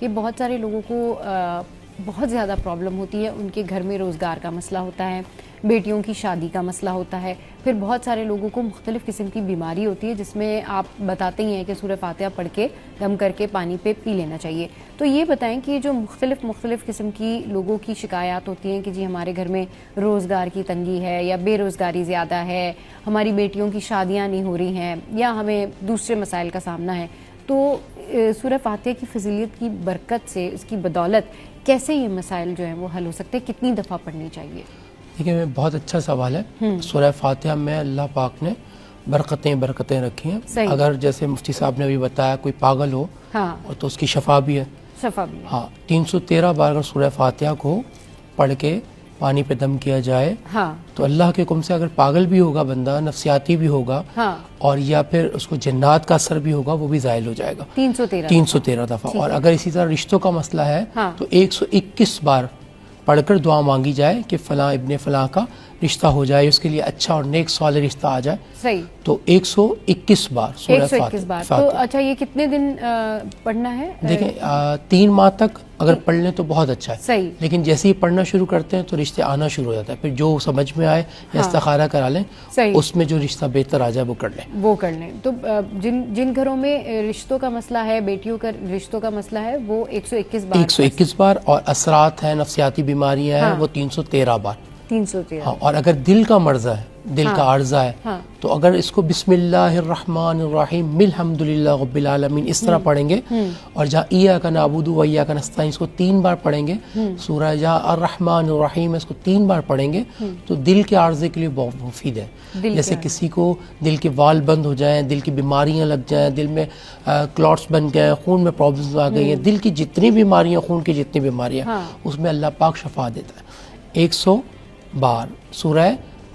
کہ بہت سارے لوگوں کو بہت زیادہ پرابلم ہوتی ہے. ان کے گھر میں روزگار کا مسئلہ ہوتا ہے, بیٹیوں کی شادی کا مسئلہ ہوتا ہے, پھر بہت سارے لوگوں کو مختلف قسم کی بیماری ہوتی ہے جس میں آپ بتاتے ہی ہیں کہ سورہ فاتحہ پڑھ کے دم کر کے پانی پہ پی لینا چاہیے. تو یہ بتائیں کہ جو مختلف قسم کی لوگوں کی شکایات ہوتی ہیں کہ جی ہمارے گھر میں روزگار کی تنگی ہے یا بے روزگاری زیادہ ہے, ہماری بیٹیوں کی شادیاں نہیں ہو رہی ہیں یا ہمیں دوسرے مسائل کا سامنا ہے, تو سورہ فاتحہ کی فضیلت کی برکت سے, اس کی بدولت کیسے یہ مسائل جو ہیں وہ حل ہو سکتے ہیں, کتنی دفعہ پڑھنی چاہیے؟ دیکھیں بہت اچھا سوال ہے. سورہ فاتحہ میں اللہ پاک نے برکتیں رکھی ہیں. اگر جیسے مفتی صاحب نے ابھی بتایا کوئی پاگل ہو تو اس کی شفا بھی ہے. ہاں 313 بار اگر سورہ فاتحہ کو پڑھ کے پانی پہ دم کیا جائے تو اللہ کے حکم سے اگر پاگل بھی ہوگا بندہ, نفسیاتی بھی ہوگا اور یا پھر اس کو جنات کا اثر بھی ہوگا, وہ بھی زائل ہو جائے گا 313 دفعہ. اور اگر اسی طرح رشتوں کا مسئلہ ہے تو 121 بار پڑھ کر دعا مانگی جائے کہ فلاں ابن فلاں کا رشتہ ہو جائے, اس کے لیے اچھا اور نیک صالح رشتہ آ جائے. صحیح. تو 121 بار سورہ فاتحہ. تو اچھا یہ کتنے دن پڑھنا ہے؟ دیکھیں 3 ماہ تک اگر پڑھ لیں تو بہت اچھا ہے. صحیح. لیکن جیسے ہی پڑھنا شروع کرتے ہیں تو رشتے آنا شروع ہو جاتا ہے. پھر جو سمجھ میں آئے یا استخارہ کرا لیں, اس میں جو رشتہ بہتر آ جائے وہ کر لیں. تو جن گھروں میں رشتوں کا مسئلہ ہے, بیٹیوں کا رشتوں کا مسئلہ ہے, وہ 121 بار اور اثرات ہیں, نفسیاتی بیماریاں ہیں, وہ 313 بار. اور اگر دل کا مرض ہے, دل کا عارضہ ہے, تو اگر اس کو بسم اللہ الرحمن الرحیم الحمدللہ رب العالمین اس طرح پڑھیں گے, اور جہاں ایاک نعبد و ایاک نستعین اس کو 3 بار پڑھیں گے, سورہ جہاں الرحمن الرحیم اس کو 3 بار پڑھیں گے, تو دل کے عارضے کے لیے بہت مفید ہے. جیسے کسی کو دل کے وال بند ہو جائیں, دل کی بیماریاں لگ جائیں, دل میں کلاٹس بن گئے, خون میں پرابلمز آ گئی ہیں, دل کی جتنی بیماریاں, خون کی جتنی بیماریاں, اس میں اللہ پاک شفا دیتا ہے. 100 بار سورہ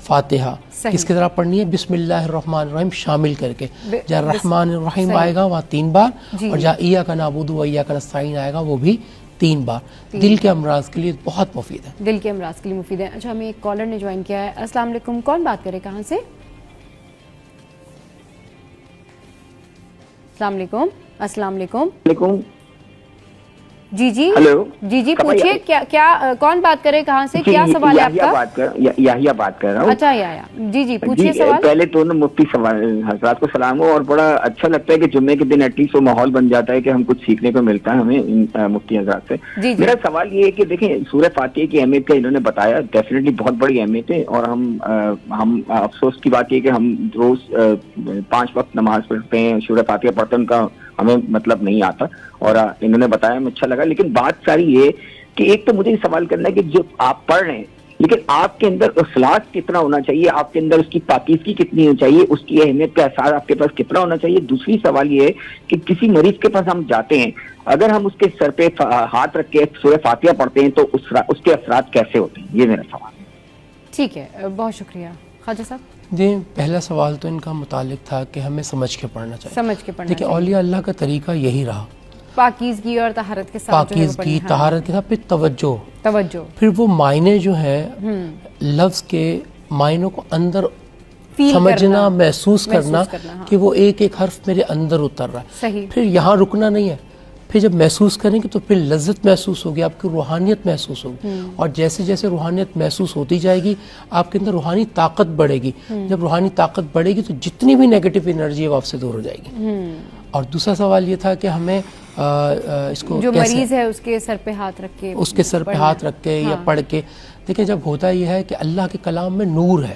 فاتحہ کس کی طرح پڑھنی ہے؟ بسم اللہ الرحمن الرحیم شامل کر کے. جہاں الرحمن الرحیم آئے گا وہاں 3 بار, اور جہاں ایاک نعبد و ایاک نستعین آئے گا وہ بھی 3 بار. دل کے امراض کے لیے بہت مفید ہے. دل کے امراض کے لیے مفید ہے. اچھا ہمیں ایک کالر نے جوائن کیا ہے. السلام علیکم, کون بات کرے, کہاں سے؟ السلام علیکم. السلام علیکم. جی ہلو. جی پوچھیے, کیا کون بات کرے, کہاں سے, کیا سوال ہے آپ کا؟ یحییٰ بات کر رہا ہوں. اچھا یحییٰ, جی پوچھیے سوال. پہلے تو مفتی حضرات کو سلام ہو, اور بڑا اچھا لگتا ہے کہ جمعے کے دن ایٹ لیسٹ وہ ماحول بن جاتا ہے کہ ہم کچھ سیکھنے کو ملتا ہے ہمیں مفتی حضرات سے. میرا سوال یہ ہے کہ دیکھیں سورہ فاتحہ کی اہمیت کا انہوں نے بتایا, ڈیفینیٹلی بہت بڑی اہمیت ہے, اور ہم افسوس کی بات یہ کہ ہم روز 5 وقت نماز پڑھتے ہیں, سورہ فاتحہ پڑھتے ہیں, ان کا ہمیں مطلب نہیں آتا, اور انہوں نے بتایا ہمیں اچھا لگا. لیکن بات ساری یہ کہ ایک تو مجھے سوال کرنا ہے کہ جو آپ پڑھ رہے ہیں, لیکن آپ کے اندر اخلاص کتنا ہونا چاہیے, آپ کے اندر اس کی پاکیزگی کتنی ہونی چاہیے, اس کی اہمیت کا احساس آپ کے پاس کتنا ہونا چاہیے. دوسری سوال یہ ہے کہ کسی مریض کے پاس ہم جاتے ہیں, اگر ہم اس کے سر پہ ہاتھ رکھ کے سورہ فاتحہ پڑھتے ہیں تو اس کے اثرات کیسے ہوتے ہیں, یہ میرا سوال ہے. ٹھیک ہے, بہت شکریہ. خواجہ صاحب جی, پہلا سوال تو ان کا متعلق تھا کہ ہمیں سمجھ کے پڑھنا چاہیے. دیکھیں اولیاء اللہ کا طریقہ یہی رہا, پاکیزگی اور طہارت کے ساتھ, پاکیزگی طہارت کے ساتھ, پھر توجہ, پھر وہ معنی جو ہیں لفظ کے معنوں کو اندر سمجھنا, محسوس کرنا کہ وہ ایک ایک حرف میرے اندر اتر رہا ہے. پھر یہاں رکنا نہیں ہے, پھر جب محسوس کریں گے تو پھر لذت محسوس ہوگی, آپ کی روحانیت محسوس ہوگی, اور جیسے جیسے روحانیت محسوس ہوتی جائے گی آپ کے اندر روحانی طاقت بڑھے گی. جب روحانی طاقت بڑھے گی تو جتنی بھی نیگیٹو انرجی ہے وہ آپ سے دور ہو جائے گی. اور دوسرا سوال یہ تھا کہ ہمیں اس کو جو مریض ہے اس کے سر پہ ہاتھ رکھ کے یا پڑھ کے. دیکھیں جب ہوتا یہ ہے کہ اللہ کے کلام میں نور ہے,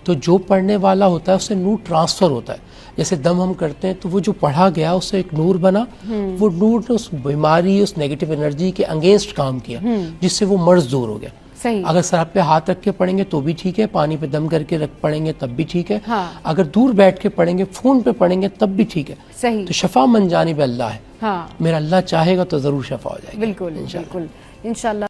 تو جو پڑھنے والا ہوتا ہے اس سے نور ٹرانسفر ہوتا ہے. جیسے دم ہم کرتے ہیں تو وہ جو پڑھا گیا اس سے ایک نور بنا, وہ نور نے اس بیماری, اس نیگیٹو انرجی کے انگینسٹ کام کیا, جس سے وہ مرض دور ہو گیا. اگر سر پہ ہاتھ رکھ کے پڑھیں گے تو بھی ٹھیک ہے, پانی پہ دم کر کے پڑھیں گے تب بھی ٹھیک ہے, اگر دور بیٹھ کے پڑھیں گے, فون پہ پڑھیں گے تب بھی ٹھیک ہے. تو شفا من جانب اللہ ہے, میرا اللہ چاہے گا تو ضرور شفا ہو جائے گی. بالکل انشاءاللہ.